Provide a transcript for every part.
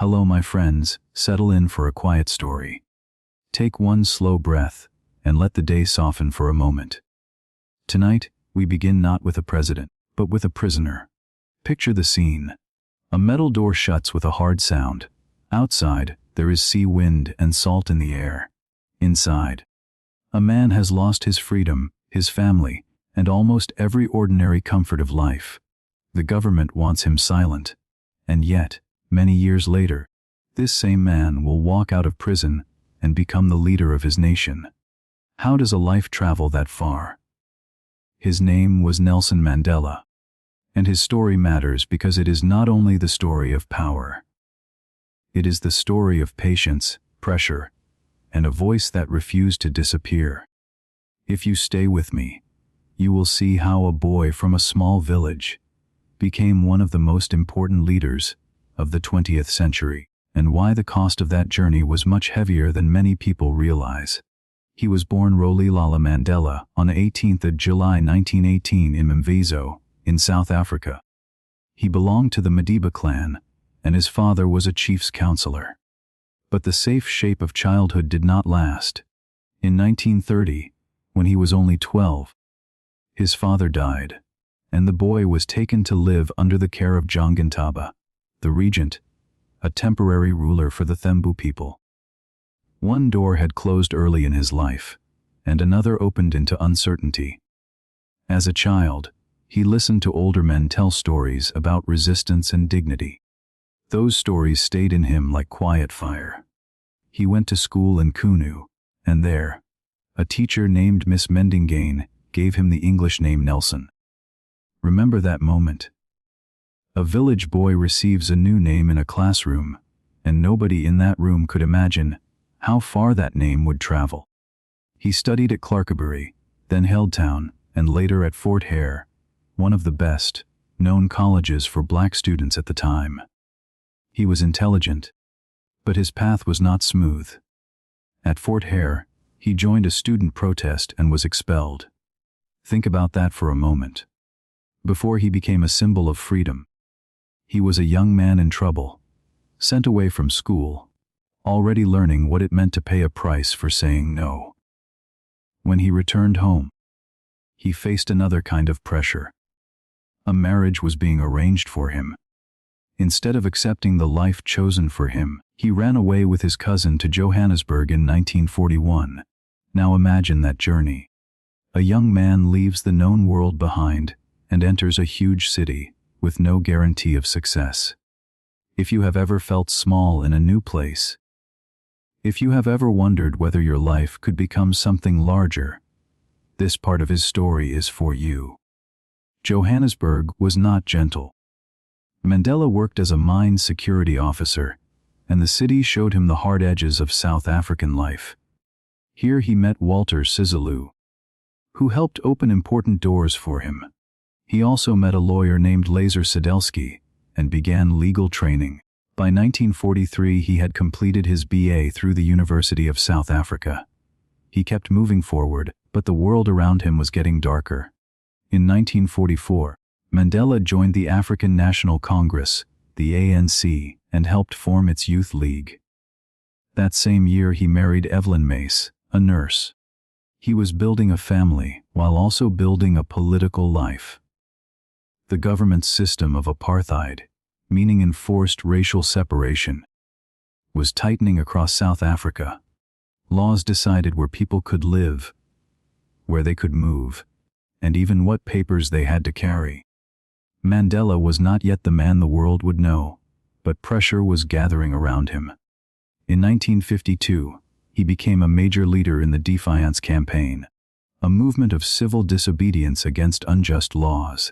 Hello my friends, settle in for a quiet story. Take one slow breath, and let the day soften for a moment. Tonight, we begin not with a president, but with a prisoner. Picture the scene. A metal door shuts with a hard sound. Outside, there is sea wind and salt in the air. Inside, a man has lost his freedom, his family, and almost every ordinary comfort of life. The government wants him silent. And yet, many years later, this same man will walk out of prison and become the leader of his nation. How does a life travel that far? His name was Nelson Mandela. And his story matters because it is not only the story of power. It is the story of patience, pressure, and a voice that refused to disappear. If you stay with me, you will see how a boy from a small village became one of the most important leaders of the 20th century, and why the cost of that journey was much heavier than many people realize. He was born Rolihlahla Mandela on 18th of July 1918 in Mvezo, in South Africa. He belonged to the Madiba clan, and his father was a chief's counselor. But the safe shape of childhood did not last. In 1930, when he was only 12, his father died, and the boy was taken to live under the care of Jongintaba, the regent, a temporary ruler for the Thembu people. One door had closed early in his life, and another opened into uncertainty. As a child, he listened to older men tell stories about resistance and dignity. Those stories stayed in him like quiet fire. He went to school in Qunu, and there, a teacher named Miss Mendingane gave him the English name Nelson. Remember that moment? A village boy receives a new name in a classroom, and nobody in that room could imagine how far that name would travel. He studied at Clarkebury, then Healdtown, and later at Fort Hare, one of the best known colleges for black students at the time. He was intelligent, but his path was not smooth. At Fort Hare, he joined a student protest and was expelled. Think about that for a moment. Before he became a symbol of freedom, he was a young man in trouble, sent away from school, already learning what it meant to pay a price for saying no. When he returned home, he faced another kind of pressure. A marriage was being arranged for him. Instead of accepting the life chosen for him, he ran away with his cousin to Johannesburg in 1941. Now imagine that journey. A young man leaves the known world behind and enters a huge city with no guarantee of success. If you have ever felt small in a new place, if you have ever wondered whether your life could become something larger, this part of his story is for you. Johannesburg was not gentle. Mandela worked as a mine security officer, and the city showed him the hard edges of South African life. Here he met Walter Sisulu, who helped open important doors for him. He also met a lawyer named Lazar Sadelsky and began legal training. By 1943 he had completed his BA through the University of South Africa. He kept moving forward, but the world around him was getting darker. In 1944, Mandela joined the African National Congress, the ANC, and helped form its youth league. That same year he married Evelyn Mace, a nurse. He was building a family while also building a political life. The government's system of apartheid, meaning enforced racial separation, was tightening across South Africa. Laws decided where people could live, where they could move, and even what papers they had to carry. Mandela was not yet the man the world would know, but pressure was gathering around him. In 1952, he became a major leader in the Defiance campaign, a movement of civil disobedience against unjust laws.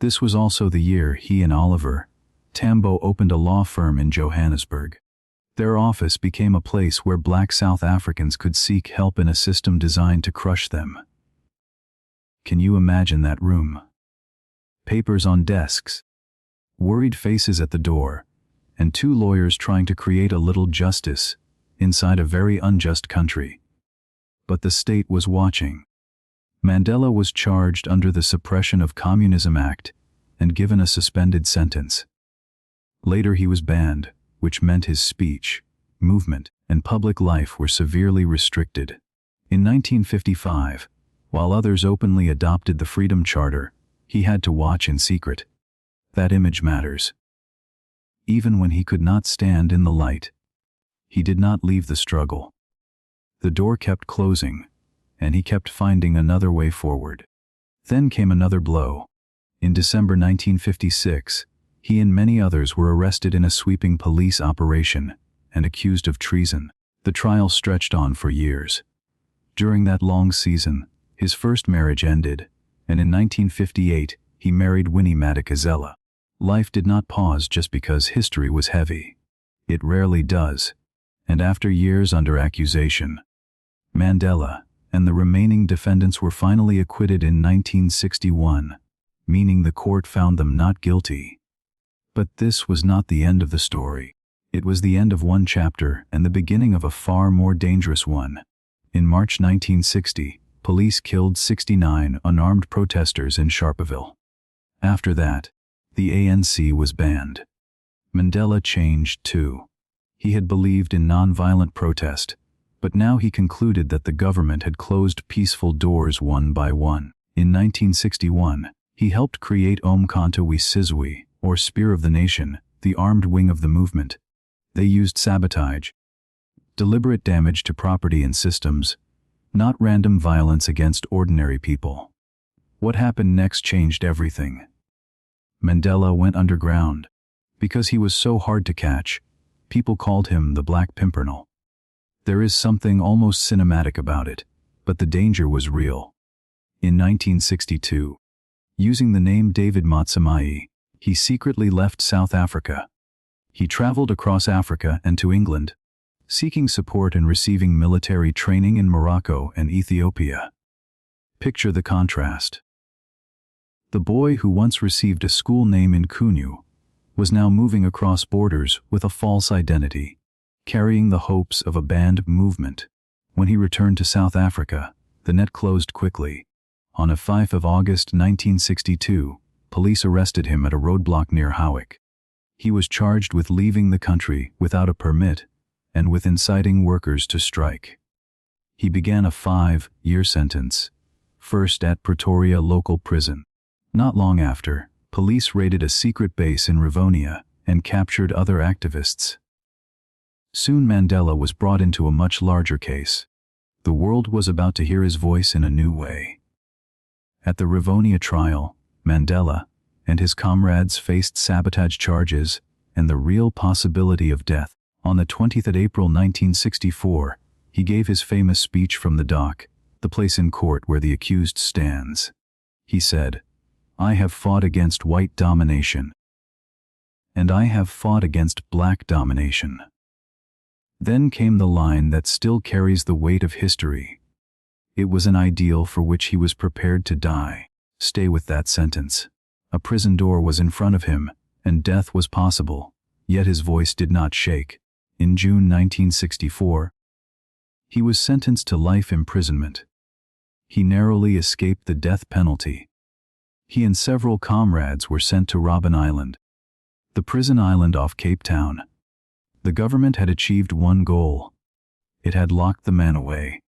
This was also the year he and Oliver Tambo opened a law firm in Johannesburg. Their office became a place where black South Africans could seek help in a system designed to crush them. Can you imagine that room? Papers on desks, worried faces at the door, and two lawyers trying to create a little justice inside a very unjust country. But the state was watching. Mandela was charged under the Suppression of Communism Act and given a suspended sentence. Later he was banned, which meant his speech, movement, and public life were severely restricted. In 1955, while others openly adopted the Freedom Charter, he had to watch in secret. That image matters. Even when he could not stand in the light, he did not leave the struggle. The door kept closing, and he kept finding another way forward. Then came another blow. In December 1956, he and many others were arrested in a sweeping police operation and accused of treason. The trial stretched on for years. During that long season, his first marriage ended, and in 1958, he married Winnie Madikizela. Life did not pause just because history was heavy. It rarely does. And after years under accusation, Mandela and the remaining defendants were finally acquitted in 1961, meaning the court found them not guilty. But this was not the end of the story. It was the end of one chapter and the beginning of a far more dangerous one. In March 1960, police killed 69 unarmed protesters in Sharpeville. After that, the ANC was banned. Mandela changed too. He had believed in nonviolent protest, but now he concluded that the government had closed peaceful doors one by one. In 1961, he helped create Umkhonto we Sizwe, or Spear of the Nation, the armed wing of the movement. They used sabotage, deliberate damage to property and systems, not random violence against ordinary people. What happened next changed everything. Mandela went underground. Because he was so hard to catch, people called him the Black Pimpernel. There is something almost cinematic about it, but the danger was real. In 1962, using the name David Motsamai, he secretly left South Africa. He traveled across Africa and to England, seeking support and receiving military training in Morocco and Ethiopia. Picture the contrast. The boy who once received a school name in Qunu was now moving across borders with a false identity, carrying the hopes of a banned movement. When he returned to South Africa, the net closed quickly. On the 5th of August 1962, police arrested him at a roadblock near Howick. He was charged with leaving the country without a permit and with inciting workers to strike. He began a 5-year sentence, first at Pretoria local prison. Not long after, police raided a secret base in Rivonia and captured other activists. Soon Mandela was brought into a much larger case. The world was about to hear his voice in a new way. At the Rivonia Trial, Mandela and his comrades faced sabotage charges and the real possibility of death. On the 20th of April 1964, he gave his famous speech from the dock, the place in court where the accused stands. He said, "I have fought against white domination, and I have fought against black domination." Then came the line that still carries the weight of history. It was an ideal for which he was prepared to die. Stay with that sentence. A prison door was in front of him, and death was possible, yet his voice did not shake. In June 1964, he was sentenced to life imprisonment. He narrowly escaped the death penalty. He and several comrades were sent to Robben Island, the prison island off Cape Town. The government had achieved one goal. It had locked the man away.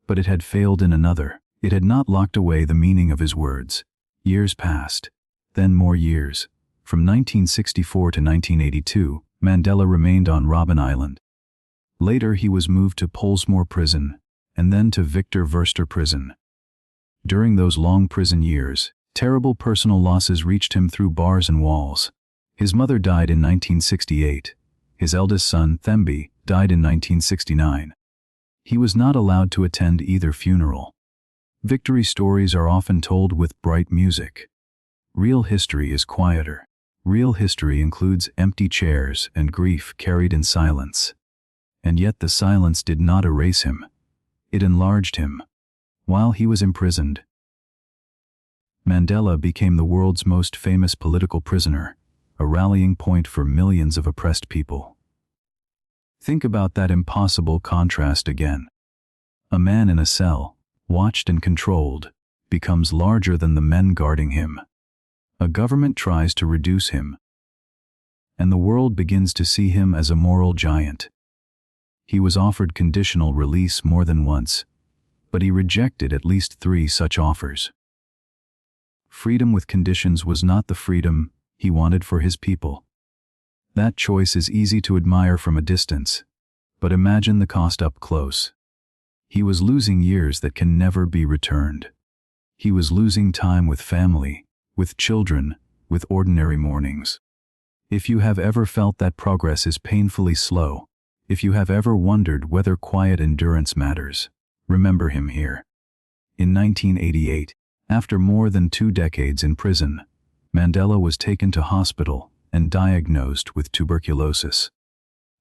But it had failed in another. It had not locked away the meaning of his words. Years passed, then more years. From 1964 to 1982, Mandela remained on Robben Island. Later he was moved to Pollsmoor Prison, and then to Victor Verster Prison. During those long prison years, terrible personal losses reached him through bars and walls. His mother died in 1968. His eldest son, Thembi, died in 1969. He was not allowed to attend either funeral. Victory stories are often told with bright music. Real history is quieter. Real history includes empty chairs and grief carried in silence. And yet the silence did not erase him. It enlarged him. While he was imprisoned, Mandela became the world's most famous political prisoner, a rallying point for millions of oppressed people. Think about that impossible contrast again. A man in a cell, watched and controlled, becomes larger than the men guarding him. A government tries to reduce him. and the world begins to see him as a moral giant. He was offered conditional release more than once, but he rejected at least 3 such offers. Freedom with conditions was not the freedom he wanted for his people. That choice is easy to admire from a distance, but imagine the cost up close. He was losing years that can never be returned. He was losing time with family, with children, with ordinary mornings. If you have ever felt that progress is painfully slow, if you have ever wondered whether quiet endurance matters, remember him here. In 1988, after more than 2 decades in prison, Mandela was taken to hospital and diagnosed with tuberculosis.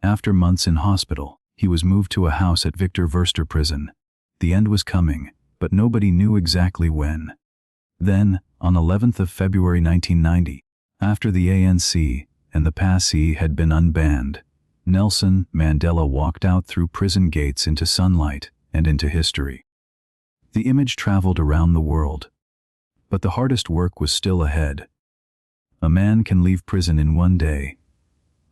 After months in hospital, he was moved to a house at Victor Verster prison. The end was coming, but nobody knew exactly when. Then, on 11th of February 1990, after the ANC and the PASI had been unbanned, Nelson Mandela walked out through prison gates into sunlight and into history. The image traveled around the world. But the hardest work was still ahead. A man can leave prison in 1 day.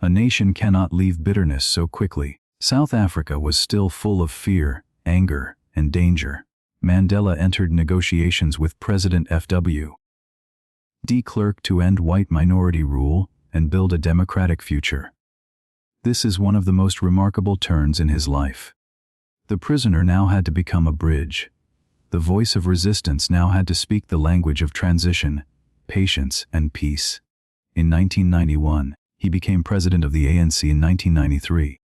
A nation cannot leave bitterness so quickly. South Africa was still full of fear, anger, and danger. Mandela entered negotiations with President F.W. de Klerk to end white minority rule and build a democratic future. This is one of the most remarkable turns in his life. The prisoner now had to become a bridge. The voice of resistance now had to speak the language of transition, patience, and peace. In 1991, he became president of the ANC in 1993.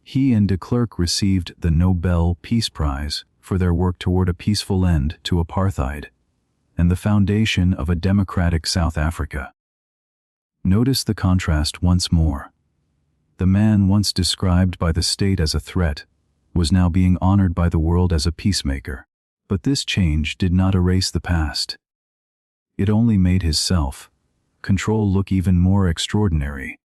He and de Klerk received the Nobel Peace Prize for their work toward a peaceful end to apartheid and the foundation of a democratic South Africa. Notice the contrast once more. The man once described by the state as a threat was now being honored by the world as a peacemaker. But this change did not erase the past. It only made his self-control look even more extraordinary.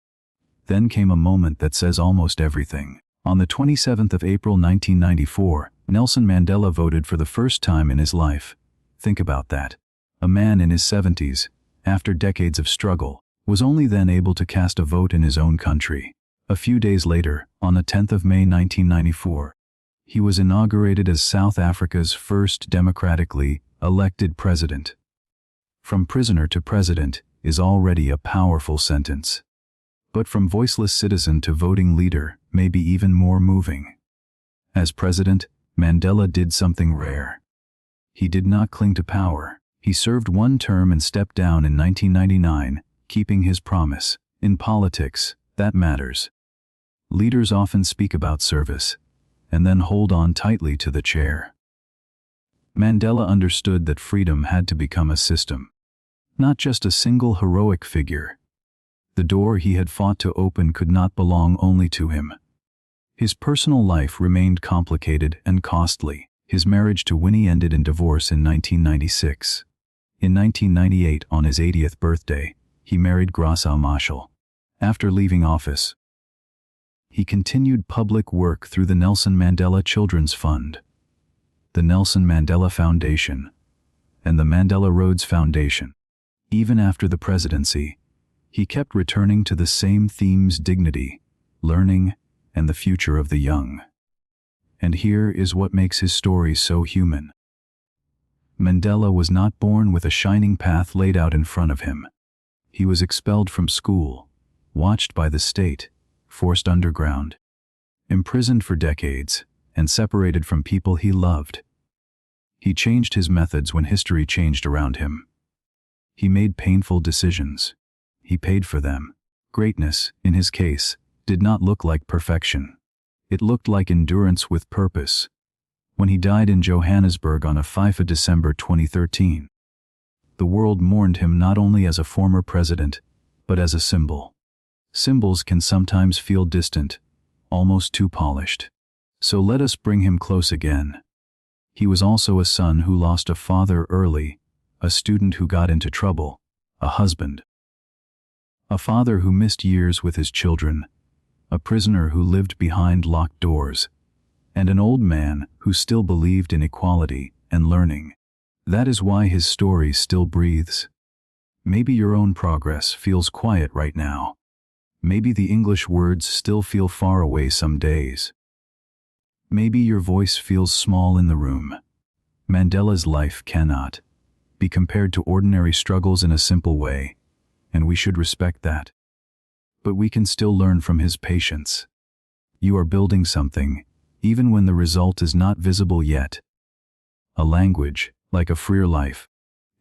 Then came a moment that says almost everything. On the 27th of April 1994, Nelson Mandela voted for the first time in his life. Think about that. A man in his 70s, after decades of struggle, was only then able to cast a vote in his own country. A few days later, on the 10th of May 1994, he was inaugurated as South Africa's first democratically elected president. From prisoner to president is already a powerful sentence. But from voiceless citizen to voting leader may be even more moving. As president, Mandela did something rare. He did not cling to power. He served 1 term and stepped down in 1999, keeping his promise. In politics, that matters. Leaders often speak about service, and then hold on tightly to the chair. Mandela understood that freedom had to become a system, not just a single heroic figure. The door he had fought to open could not belong only to him. His personal life remained complicated and costly. His marriage to Winnie ended in divorce in 1996. In 1998, on his 80th birthday, he married Graça Machel. After leaving office, he continued public work through the Nelson Mandela Children's Fund, the Nelson Mandela Foundation, and the Mandela Rhodes Foundation. Even after the presidency, he kept returning to the same themes: dignity, learning, and the future of the young. And here is what makes his story so human. Mandela was not born with a shining path laid out in front of him. He was expelled from school, watched by the state, forced underground, imprisoned for decades, and separated from people he loved. He changed his methods when history changed around him. He made painful decisions. He paid for them. Greatness, in his case, did not look like perfection. It looked like endurance with purpose. When he died in Johannesburg on 5 December 2013, the world mourned him not only as a former president, but as a symbol. Symbols can sometimes feel distant, almost too polished. So let us bring him close again. He was also a son who lost a father early, a student who got into trouble, a husband, a father who missed years with his children, a prisoner who lived behind locked doors, and an old man who still believed in equality and learning. That is why his story still breathes. Maybe your own progress feels quiet right now. Maybe the English words still feel far away some days. Maybe your voice feels small in the room. Mandela's life cannot be compared to ordinary struggles in a simple way, and we should respect that. But we can still learn from his patience. You are building something, even when the result is not visible yet. A language, like a freer life,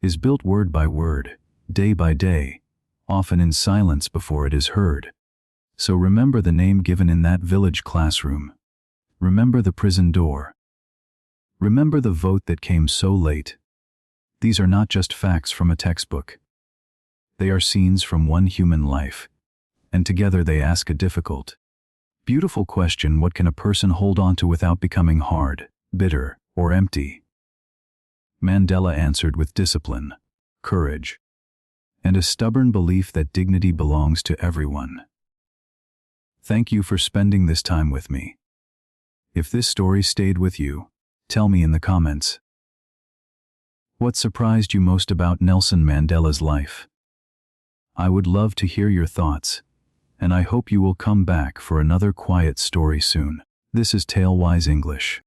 is built word by word, day by day, often in silence before it is heard. So remember the name given in that village classroom. Remember the prison door. Remember the vote that came so late. These are not just facts from a textbook. They are scenes from one human life, and together they ask a difficult, beautiful question: what can a person hold on to without becoming hard, bitter, or empty? Mandela answered with discipline, courage, and a stubborn belief that dignity belongs to everyone. Thank you for spending this time with me. If this story stayed with you, tell me in the comments. What surprised you most about Nelson Mandela's life? I would love to hear your thoughts, and I hope you will come back for another quiet story soon. This is Talewise English.